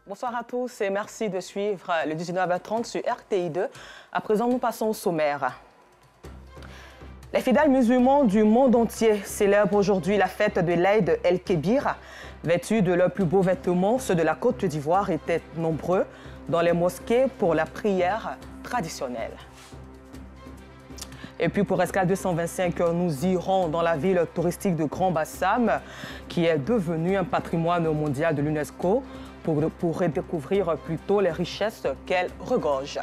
Bonsoir à tous et merci de suivre le 19h30 sur RTI2. À présent, nous passons au sommaire. Les fidèles musulmans du monde entier célèbrent aujourd'hui la fête de l'Aïd el-Kébir. Vêtus de leurs plus beaux vêtements, ceux de la Côte d'Ivoire étaient nombreux dans les mosquées pour la prière traditionnelle. Et puis pour Escale 225, nous irons dans la ville touristique de Grand Bassam, qui est devenue un patrimoine mondial de l'UNESCO, pour redécouvrir plutôt les richesses qu'elle regorge.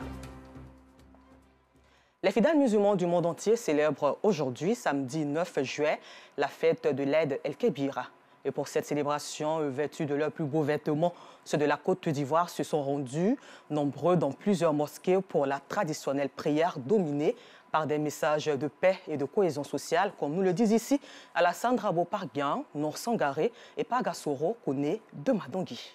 Les fidèles musulmans du monde entier célèbrent aujourd'hui, samedi 9 juillet, la fête de l'Aïd el-Kébir. Et pour cette célébration, vêtus de leurs plus beaux vêtements, ceux de la Côte d'Ivoire se sont rendus nombreux dans plusieurs mosquées pour la traditionnelle prière dominée par des messages de paix et de cohésion sociale, comme nous le disent ici Alassane Rabo-Parguin, Nour Sangaré et Pagasoro Kone de Madongui.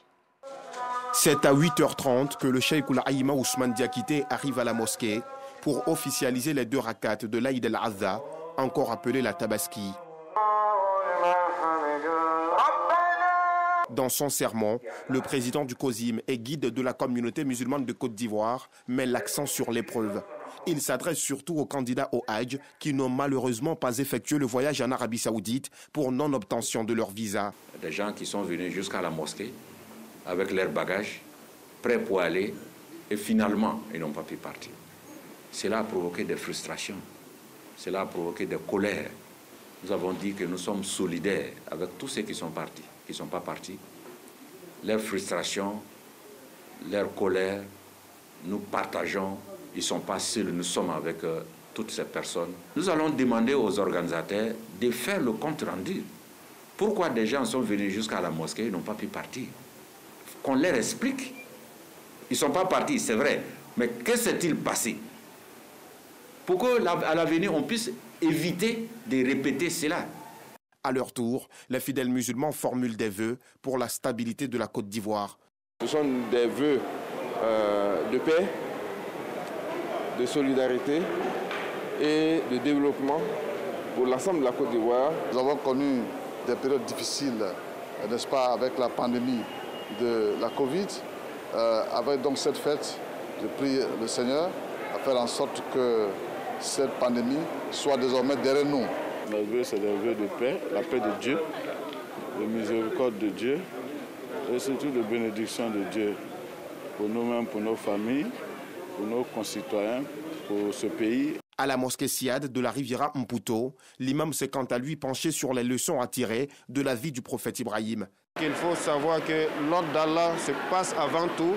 C'est à 8h30 que le cheikh Oulaïma Ousmane Diakité arrive à la mosquée pour officialiser les 2 rakats de l'Aïd el-Adha, encore appelé la Tabaski. Dans son sermon, le président du COSIM et guide de la communauté musulmane de Côte d'Ivoire met l'accent sur l'épreuve. Il s'adresse surtout aux candidats au Hajj qui n'ont malheureusement pas effectué le voyage en Arabie Saoudite pour non-obtention de leur visa. Des gens qui sont venus jusqu'à la mosquée avec leurs bagages, prêts pour aller, et finalement, ils n'ont pas pu partir. Cela a provoqué des frustrations, cela a provoqué des colères. Nous avons dit que nous sommes solidaires avec tous ceux qui sont partis, qui ne sont pas partis. Leurs frustrations, leurs colères, nous partageons. Ils ne sont pas seuls, nous sommes avec toutes ces personnes. Nous allons demander aux organisateurs de faire le compte rendu. Pourquoi des gens sont venus jusqu'à la mosquée et n'ont pas pu partir? Qu'on leur explique. Ils ne sont pas partis, c'est vrai. Mais que s'est-il passé? Pour qu'à l'avenir, on puisse éviter de répéter cela. À leur tour, les fidèles musulmans formulent des vœux pour la stabilité de la Côte d'Ivoire. Ce sont des vœux de paix, de solidarité et de développement pour l'ensemble de la Côte d'Ivoire. Nous avons connu des périodes difficiles, n'est-ce pas, avec la pandémie de la Covid. Avec donc cette fête, je prie le Seigneur à faire en sorte que cette pandémie soit désormais derrière nous. Nos vœux, c'est des vœux de paix, la paix de Dieu, de miséricorde de Dieu et surtout de bénédiction de Dieu pour nous-mêmes, pour nos familles, pour nos concitoyens, pour ce pays. À la mosquée Siad de la Riviera Mputo, l'imam s'est quant à lui penché sur les leçons à tirer de la vie du prophète Ibrahim. Il faut savoir que l'ordre d'Allah se passe avant tout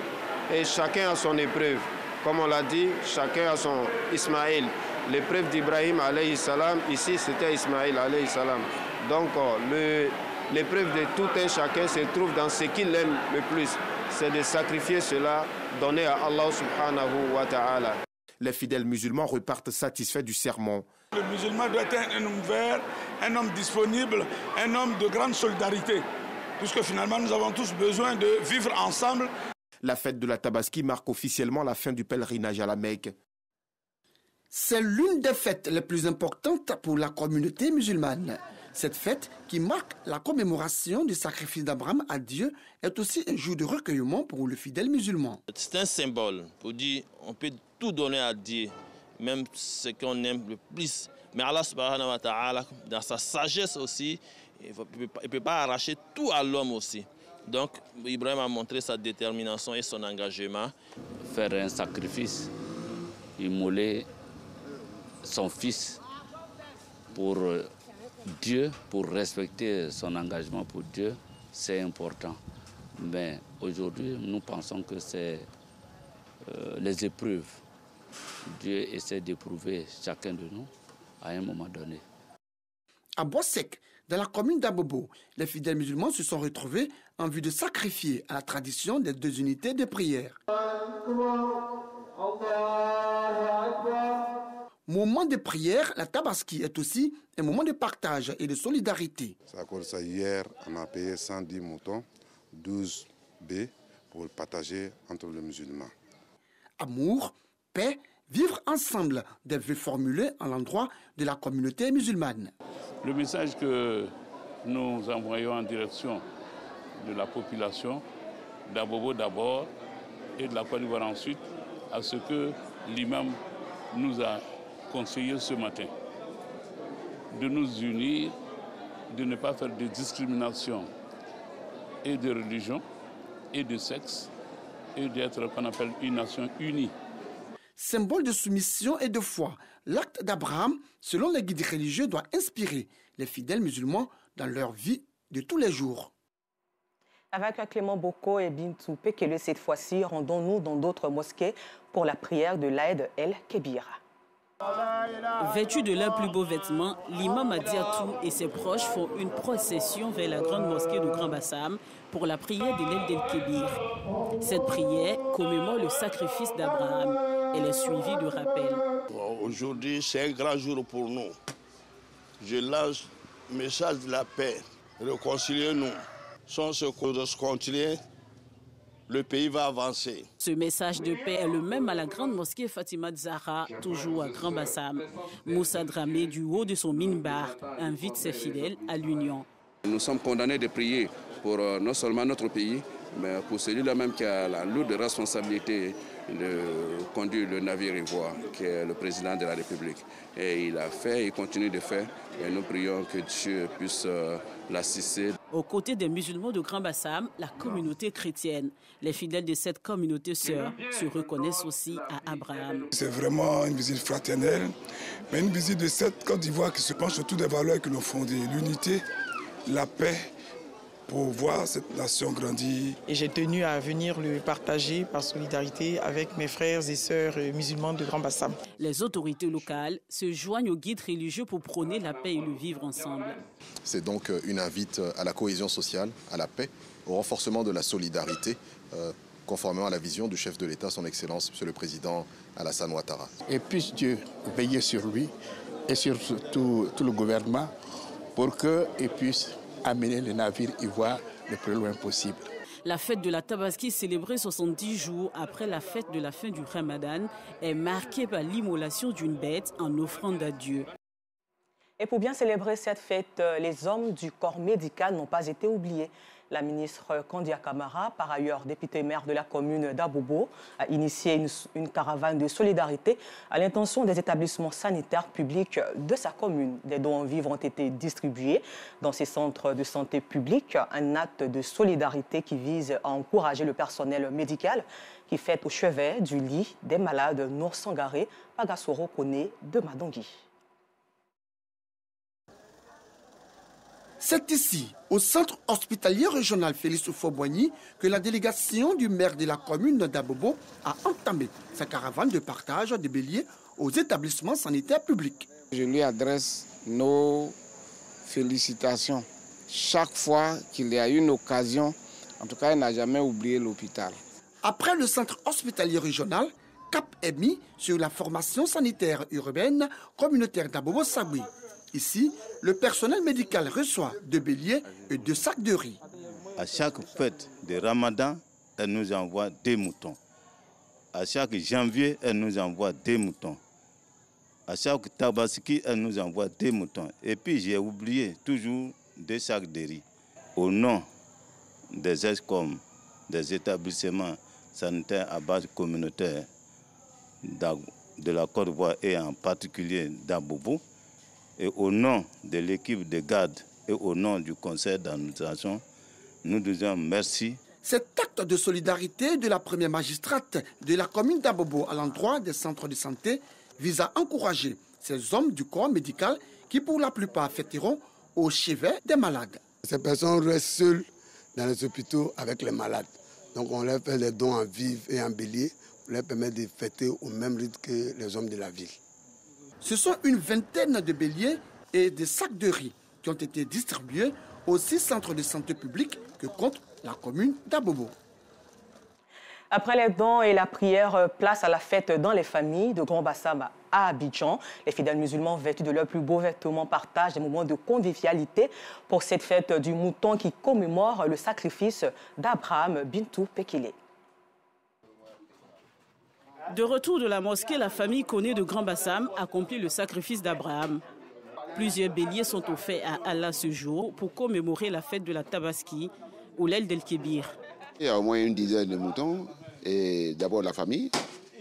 et chacun a son épreuve. Comme on l'a dit, chacun a son Ismaël. L'épreuve d'Ibrahim alayhi salam, ici c'était Ismaël alayhi salam. Donc l'épreuve de tout un chacun se trouve dans ce qu'il aime le plus. C'est de sacrifier cela, donner à Allah subhanahu wa ta'ala. Les fidèles musulmans repartent satisfaits du sermon. Le musulman doit être un homme vert, un homme disponible, un homme de grande solidarité. Puisque finalement nous avons tous besoin de vivre ensemble. La fête de la Tabaski marque officiellement la fin du pèlerinage à la Mecque. C'est l'une des fêtes les plus importantes pour la communauté musulmane. Cette fête, qui marque la commémoration du sacrifice d'Abraham à Dieu, est aussi un jour de recueillement pour le fidèle musulman. C'est un symbole pour dire on peut tout donner à Dieu, même ce qu'on aime le plus. Mais Allah subhanahu wa ta'ala, dans sa sagesse aussi, il ne peut pas arracher tout à l'homme aussi. Donc, Ibrahim a montré sa détermination et son engagement. Faire un sacrifice, immoler son fils pour Dieu, pour respecter son engagement pour Dieu, c'est important. Mais aujourd'hui, nous pensons que c'est les épreuves. Dieu essaie d'éprouver chacun de nous à un moment donné. À Boissec, dans la commune d'Abobo, les fidèles musulmans se sont retrouvés en vue de sacrifier à la tradition des 2 unités de prière. Moment de prière, la Tabaski est aussi un moment de partage et de solidarité. Hier, on a payé 110 moutons, 12 baies pour partager entre les musulmans. Amour, paix, vivre ensemble, des vœux formulés à l'endroit de la communauté musulmane. Le message que nous envoyons en direction de la population d'Abobo d'abord et de la Côte d'Ivoire ensuite, à ce que l'imam nous a conseillé ce matin. De nous unir, de ne pas faire de discrimination et de religion et de sexe et d'être qu'on appelle une nation unie. Symbole de soumission et de foi, l'acte d'Abraham, selon les guides religieux, doit inspirer les fidèles musulmans dans leur vie de tous les jours. Avec Clément Boko et Bintou Pekele, cette fois-ci, rendons-nous dans d'autres mosquées pour la prière de l'Aïd el-Kébira. Vêtu de leurs plus beaux vêtements, l'imam Adiatou et ses proches font une procession vers la grande mosquée de Grand Bassam pour la prière de l'Aïd el-Kébir. Cette prière commémore le sacrifice d'Abraham. Elle est suivie de rappels. Aujourd'hui, c'est un grand jour pour nous. Je lance le message de la paix. Réconciliez-nous. Sans se continuer, le pays va avancer. Ce message de paix est le même à la grande mosquée Fatima Zahra, toujours à Grand Bassam. Moussa Dramé, du haut de son minbar, invite ses fidèles à l'union. Nous sommes condamnés de prier pour non seulement notre pays, mais pour celui-là même qui a la lourde responsabilité de conduire le navire ivoire, qui est le président de la République. Et il a fait et continue de faire. Et nous prions que Dieu puisse l'assister. Aux côtés des musulmans de Grand Bassam, la communauté chrétienne. Les fidèles de cette communauté sœur se reconnaissent aussi à Abraham. C'est vraiment une visite fraternelle, mais une visite de cette Côte d'Ivoire qui se penche sur toutes les valeurs que nous fondent, l'unité, la paix, pour voir cette nation grandir. Et j'ai tenu à venir le partager par solidarité avec mes frères et sœurs musulmans de Grand Bassam. Les autorités locales se joignent aux guides religieux pour prôner la paix et le vivre ensemble. C'est donc une invite à la cohésion sociale, à la paix, au renforcement de la solidarité, conformément à la vision du chef de l'État, son Excellence, Monsieur le Président Alassane Ouattara. Et puisse Dieu veiller sur lui et sur tout le gouvernement pour qu'il puisse amener le navire ivoire le plus loin possible. La fête de la Tabaski, célébrée 70 jours après la fête de la fin du Ramadan, est marquée par l'immolation d'une bête en offrande à Dieu. Et pour bien célébrer cette fête, les hommes du corps médical n'ont pas été oubliés. La ministre Kandia Camara, par ailleurs député maire de la commune d'Abobo, a initié une caravane de solidarité à l'intention des établissements sanitaires publics de sa commune. Des dons en vivres ont été distribués dans ces centres de santé publics, un acte de solidarité qui vise à encourager le personnel médical qui fait au chevet du lit des malades Nour Sangaré, Pagasoro Kone de Madangui. C'est ici, au centre hospitalier régional Félix Houphouët-Boigny, que la délégation du maire de la commune d'Abobo a entamé sa caravane de partage de béliers aux établissements sanitaires publics. Je lui adresse nos félicitations. Chaque fois qu'il y a une occasion, en tout cas, il n'a jamais oublié l'hôpital. Après le centre hospitalier régional, cap est mis sur la formation sanitaire urbaine communautaire d'Abobo-Saoui. Ici, le personnel médical reçoit 2 béliers et 2 sacs de riz. À chaque fête de Ramadan, elle nous envoie 2 moutons. À chaque janvier, elle nous envoie 2 moutons. À chaque Tabaski, elle nous envoie 2 moutons. Et puis, j'ai oublié toujours 2 sacs de riz. Au nom des ESCOM, des établissements sanitaires à base communautaire de la Côte d'Ivoire et en particulier d'Abobo, et au nom de l'équipe de garde et au nom du conseil d'administration, nous disons merci. Cet acte de solidarité de la première magistrate de la commune d'Abobo à l'endroit des centres de santé vise à encourager ces hommes du corps médical qui pour la plupart fêteront au chevet des malades. Ces personnes restent seules dans les hôpitaux avec les malades. Donc on leur fait les dons en vivres et en bélier pour leur permettre de fêter au même rythme que les hommes de la ville. Ce sont une vingtaine de béliers et des sacs de riz qui ont été distribués aux 6 centres de santé publique que compte la commune d'Abobo. Après les dons et la prière, place à la fête dans les familles de Grand Bassam à Abidjan. Les fidèles musulmans vêtus de leurs plus beaux vêtements partagent des moments de convivialité pour cette fête du mouton qui commémore le sacrifice d'Abraham Bintou Pekele. De retour de la mosquée, la famille Kone de Grand Bassam accomplit le sacrifice d'Abraham. Plusieurs béliers sont offerts à Allah ce jour pour commémorer la fête de la Tabaski ou l'Aïd el-Kébir. Il y a au moins une dizaine de moutons, et d'abord la famille,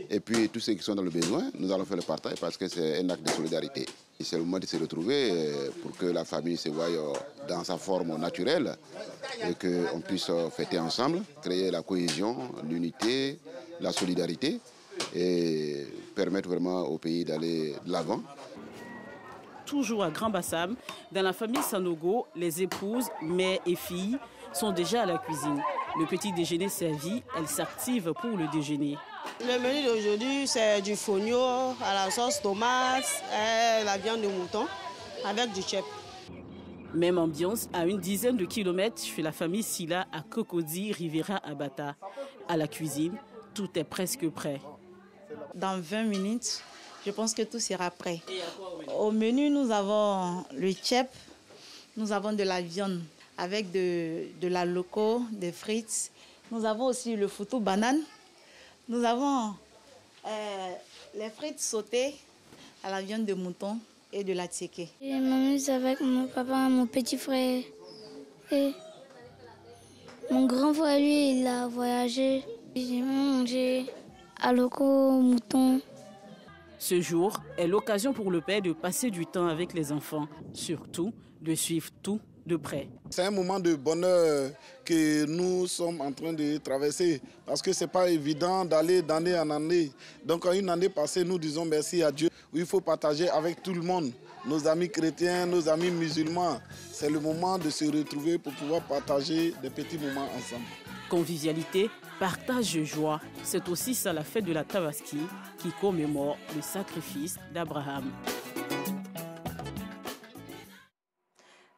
et puis tous ceux qui sont dans le besoin, nous allons faire le partage parce que c'est un acte de solidarité. C'est le moment de se retrouver pour que la famille se voie dans sa forme naturelle et qu'on puisse fêter ensemble, créer la cohésion, l'unité, la solidarité et permettre vraiment au pays d'aller de l'avant. Toujours à Grand Bassam, dans la famille Sanogo, les épouses, mères et filles sont déjà à la cuisine. Le petit déjeuner servi, elles s'activent pour le déjeuner. Le menu d'aujourd'hui, c'est du fonio à la sauce tomate et la viande de mouton avec du chep. Même ambiance à une dizaine de kilomètres chez la famille Silla à Cocody, Rivera, Abata. À la cuisine, tout est presque prêt. Dans 20 minutes, je pense que tout sera prêt. Au menu, nous avons le chep, nous avons de la viande avec de la loco, des frites. Nous avons aussi le foutou banane. Nous avons les frites sautées à la viande de mouton et de la tséké. Je m'amuse avec mon papa, mon petit frère. Et mon grand frère, lui, il a voyagé. J'ai mangé à loco, mouton. Ce jour est l'occasion pour le père de passer du temps avec les enfants, surtout de suivre tout de près. C'est un moment de bonheur que nous sommes en train de traverser parce que ce n'est pas évident d'aller d'année en année. Donc, en une année passée, nous disons merci à Dieu. Il faut partager avec tout le monde, nos amis chrétiens, nos amis musulmans. C'est le moment de se retrouver pour pouvoir partager des petits moments ensemble. Convivialité, partage de joie, c'est aussi ça la fête de la Tabaski qui commémore le sacrifice d'Abraham.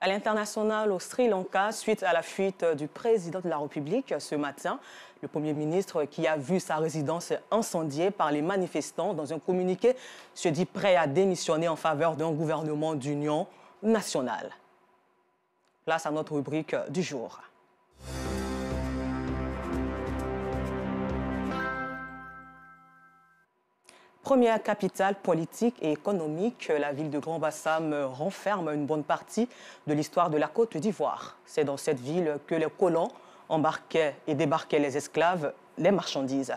À l'international, au Sri Lanka, suite à la fuite du président de la République ce matin, le Premier ministre qui a vu sa résidence incendiée par les manifestants dans un communiqué se dit prêt à démissionner en faveur d'un gouvernement d'union nationale. Place à notre rubrique du jour. Première capitale politique et économique, la ville de Grand Bassam renferme une bonne partie de l'histoire de la Côte d'Ivoire. C'est dans cette ville que les colons embarquaient et débarquaient les esclaves, les marchandises.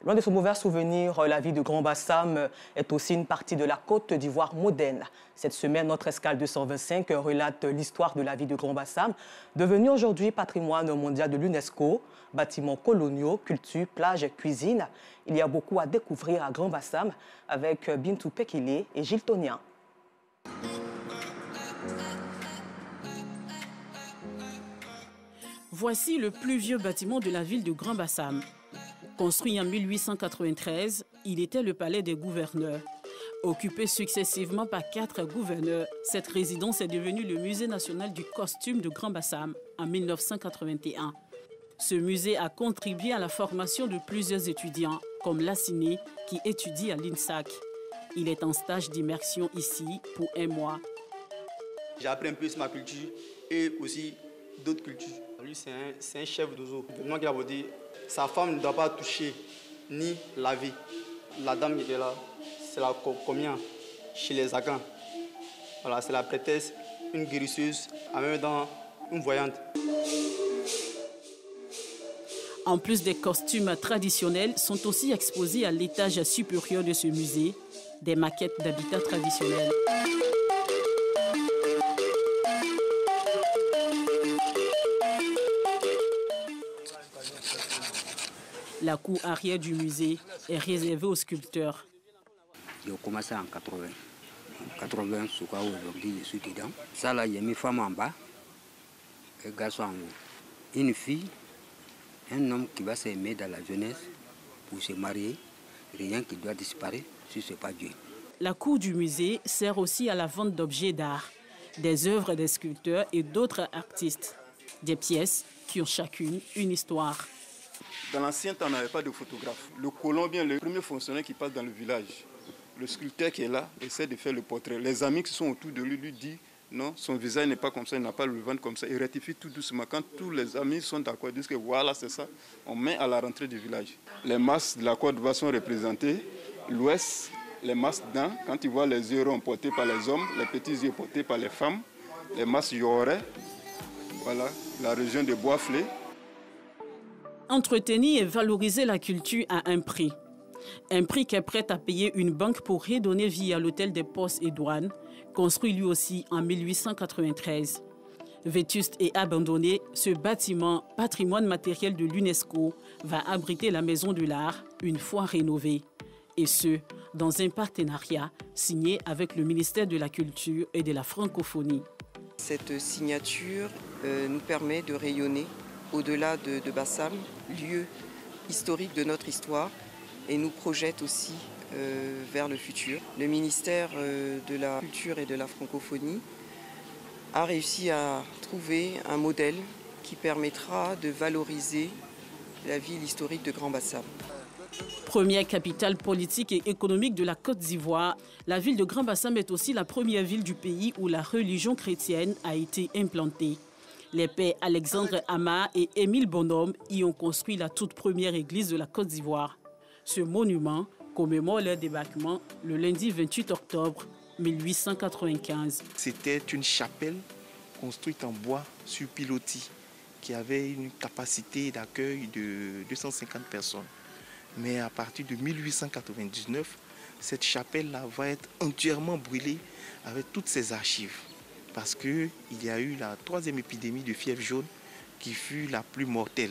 Loin de ce mauvais souvenir, la ville de Grand Bassam est aussi une partie de la Côte d'Ivoire moderne. Cette semaine, notre escale 225 relate l'histoire de la ville de Grand Bassam, devenue aujourd'hui patrimoine mondial de l'UNESCO. Bâtiments coloniaux, culture, plage, cuisine. Il y a beaucoup à découvrir à Grand Bassam avec Bintou Pekile et Gilles Tonian. Voici le plus vieux bâtiment de la ville de Grand Bassam. Construit en 1893, il était le palais des gouverneurs. Occupé successivement par 4 gouverneurs, cette résidence est devenue le musée national du costume de Grand Bassam en 1981. Ce musée a contribué à la formation de plusieurs étudiants, comme Lassini, qui étudie à l'INSAC. Il est en stage d'immersion ici pour 1 mois. J'apprends plus ma culture et aussi d'autres cultures. Lui, c'est un chef d'oiseau. Vraiment, il a dit, sa femme ne doit pas toucher ni laver. La dame qui est là, c'est la combien chez les Akans. Voilà, c'est la prêtresse, une guérisseuse, en même temps une voyante. En plus des costumes traditionnels, sont aussi exposés à l'étage supérieur de ce musée des maquettes d'habitats traditionnels. La cour arrière du musée est réservée aux sculpteurs. J'ai commencé en 80. En 80, aujourd'hui, je suis dedans. Ça, là, il y a mis femme en bas et garçon en haut. Une fille, un homme qui va s'aimer dans la jeunesse pour se marier, rien qui doit disparaître si ce n'est pas Dieu. La cour du musée sert aussi à la vente d'objets d'art, des œuvres des sculpteurs et d'autres artistes. Des pièces qui ont chacune une histoire. Dans l'ancien temps, on n'avait pas de photographe. Le colon vient, le premier fonctionnaire qui passe dans le village. Le sculpteur qui est là essaie de faire le portrait. Les amis qui sont autour de lui lui disent non, son visage n'est pas comme ça, il n'a pas le ventre comme ça. Il rectifie tout doucement. Quand tous les amis sont d'accord, ils disent que voilà, c'est ça, on met à la rentrée du village. Les masses de la Côte d'Ivoire sont représentées. L'Ouest, les masses dents, quand ils voient les yeux ronds portés par les hommes, les petits yeux portés par les femmes, les masses yoré, voilà, la région de Boisflé. Entretenir et valoriser la culture à un prix. Un prix qu'est prête à payer une banque pour redonner vie à l'hôtel des Postes et Douanes, construit lui aussi en 1893. Vétuste et abandonné, ce bâtiment, patrimoine matériel de l'UNESCO, va abriter la Maison de l'Art une fois rénovée. Et ce, dans un partenariat signé avec le ministère de la Culture et de la Francophonie. Cette signature nous permet de rayonner au-delà de Bassam, lieu historique de notre histoire, et nous projette aussi vers le futur. Le ministère de la Culture et de la Francophonie a réussi à trouver un modèle qui permettra de valoriser la ville historique de Grand Bassam. Première capitale politique et économique de la Côte d'Ivoire, la ville de Grand Bassam est aussi la première ville du pays où la religion chrétienne a été implantée. Les pères Alexandre Amar et Émile Bonhomme y ont construit la toute première église de la Côte d'Ivoire. Ce monument commémore leur débarquement le lundi 28 octobre 1895. C'était une chapelle construite en bois sur pilotis qui avait une capacité d'accueil de 250 personnes. Mais à partir de 1899, cette chapelle-là va être entièrement brûlée avec toutes ses archives. Parce qu'il y a eu la 3e épidémie de fièvre jaune qui fut la plus mortelle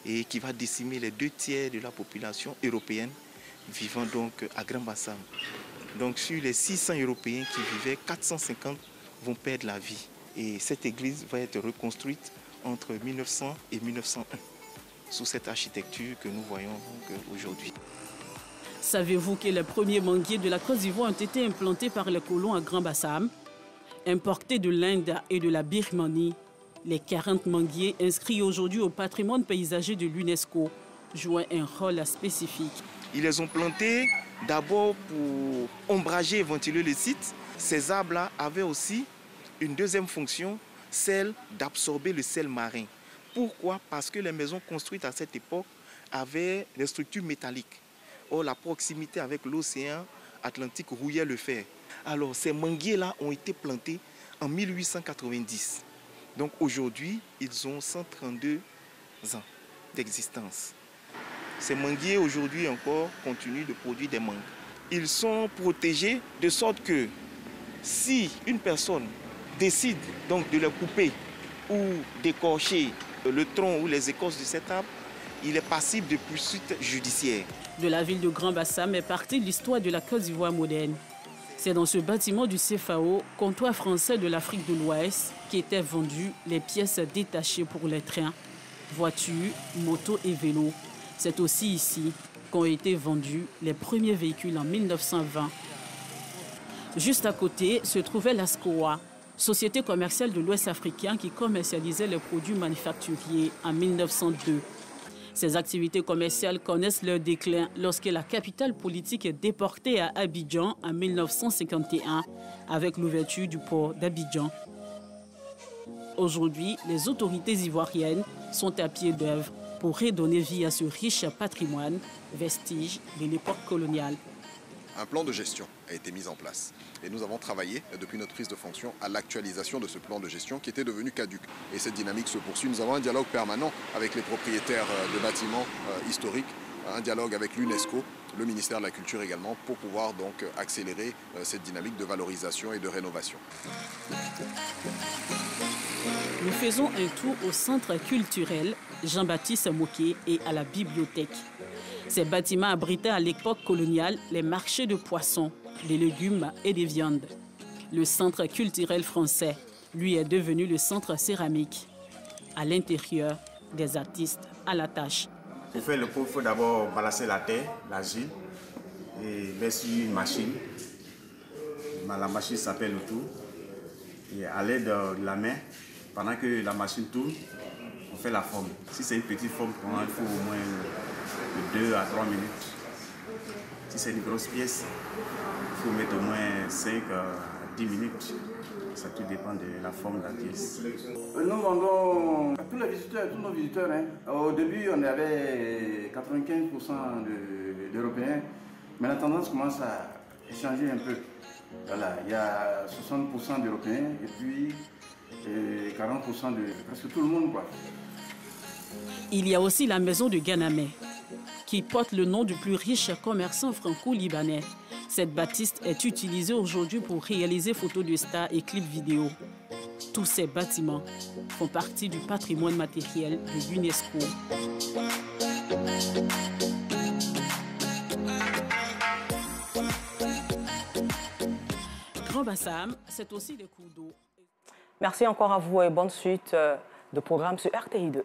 et qui va décimer les 2/3 de la population européenne vivant donc à Grand Bassam. Donc sur les 600 Européens qui vivaient, 450 vont perdre la vie. Et cette église va être reconstruite entre 1900 et 1901 sous cette architecture que nous voyons aujourd'hui. Savez-vous que les premiers manguiers de la Côte d'Ivoire ont été implantés par les colons à Grand Bassam? Importés de l'Inde et de la Birmanie, les 40 manguiers inscrits aujourd'hui au patrimoine paysager de l'UNESCO jouent un rôle spécifique. Ils les ont plantés d'abord pour ombrager et ventiler le site. Ces arbres-là avaient aussi une deuxième fonction, celle d'absorber le sel marin. Pourquoi? Parce que les maisons construites à cette époque avaient des structures métalliques. Or, la proximité avec l'océan Atlantique rouillait le fer. Alors, ces manguiers-là ont été plantés en 1890. Donc, aujourd'hui, ils ont 132 ans d'existence. Ces manguiers, aujourd'hui encore, continuent de produire des mangues. Ils sont protégés de sorte que si une personne décide donc de les couper ou d'écorcher le tronc ou les écorces de cet arbre, il est passible de poursuites judiciaires. De la ville de Grand Bassam est partie l'histoire de la Côte d'Ivoire moderne. C'est dans ce bâtiment du CFAO, comptoir français de l'Afrique de l'Ouest, qui étaient vendues les pièces détachées pour les trains, voitures, motos et vélos. C'est aussi ici qu'ont été vendus les premiers véhicules en 1920. Juste à côté se trouvait la SCOA, société commerciale de l'Ouest africain qui commercialisait les produits manufacturiers en 1902. Ces activités commerciales connaissent leur déclin lorsque la capitale politique est déportée à Abidjan en 1951 avec l'ouverture du port d'Abidjan. Aujourd'hui, les autorités ivoiriennes sont à pied d'œuvre pour redonner vie à ce riche patrimoine, vestige de l'époque coloniale. Un plan de gestion a été mis en place et nous avons travaillé depuis notre prise de fonction à l'actualisation de ce plan de gestion qui était devenu caduc. Et cette dynamique se poursuit. Nous avons un dialogue permanent avec les propriétaires de bâtiments historiques, un dialogue avec l'UNESCO, le ministère de la Culture également, pour pouvoir donc accélérer cette dynamique de valorisation et de rénovation. Nous faisons un tour au centre culturel Jean-Baptiste Moquet et à la bibliothèque. Ces bâtiments abritaient à l'époque coloniale les marchés de poissons, des légumes et des viandes. Le centre culturel français, lui, est devenu le centre céramique. À l'intérieur, des artistes à la tâche. Pour faire le pot, il faut d'abord balancer la terre, l'argile, et mettre sur une machine. La machine s'appelle le tour. Et à l'aide de la main, pendant que la machine tourne, on fait la forme. Si c'est une petite forme, il faut au moins de 2 à 3 minutes. Si c'est une grosse pièce, il faut mettre au moins 5 à 10 minutes. Ça tout dépend de la forme de la pièce. Nous vendons à tous nos visiteurs. Au début, on avait 95% d'Européens, mais la tendance commence à changer un peu. Voilà, il y a 60% d'Européens et puis 40% de presque tout le monde, quoi. Il y a aussi la maison de Ganamé, qui porte le nom du plus riche commerçant franco-libanais. Cette bâtisse est utilisée aujourd'hui pour réaliser photos de stars et clips vidéo. Tous ces bâtiments font partie du patrimoine matériel de l'UNESCO. Grand Bassam, c'est aussi des cours d'eau. Merci encore à vous et bonne suite de programme sur RTI2.